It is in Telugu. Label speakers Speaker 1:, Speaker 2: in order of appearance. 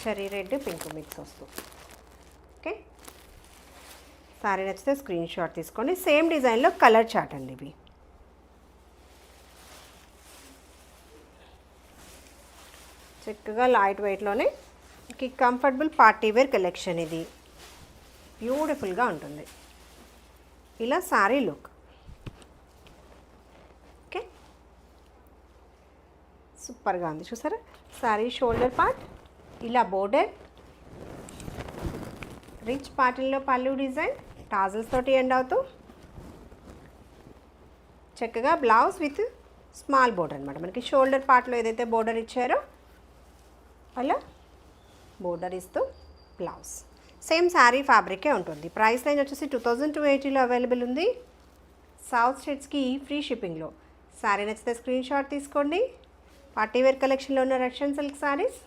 Speaker 1: చెరీ రెడ్ పింక్ మిక్స్ వస్తుంది. ఓకే, సారీ నచ్చితే స్క్రీన్ షాట్ తీసుకోండి. సేమ్ డిజైన్లో కలర్ చార్ట్ అండి ఇవి. చక్కగా లైట్ వెయిట్లోనే కంఫర్టబుల్ పార్టీ వేర్ కలెక్షన్ ఇది. బ్యూటిఫుల్గా ఉంటుంది. ఇలా సారీ లుక్. ఓకే, సూపర్గా ఉంది చూసారా. సారీ షోల్డర్ పార్ట్ ఇలా బోర్డర్, రిచ్ పార్టీల్లో పళ్ళు డిజైన్, టాజల్స్ తోటి ఎండ్ అవుతూ చక్కగా బ్లౌజ్ విత్ స్మాల్ బోర్డర్ అనమాట. మనకి షోల్డర్ పార్ట్లో ఏదైతే బోర్డర్ ఇచ్చారో అలా బోర్డర్ ఇస్తూ బ్లౌజ్. సేమ్ శారీ ఫ్యాబ్రికే ఉంటుంది. ప్రైస్ రేంజ్ వచ్చేసి 2280లో అవైలబుల్ ఉంది. సౌత్ స్టేట్స్కి ఫ్రీ షిప్పింగ్లో. శారీ నచ్చితే స్క్రీన్ షాట్ తీసుకోండి. పార్టీ వేర్ కలెక్షన్లో ఉన్న రష్యన్ సిల్క్ శారీస్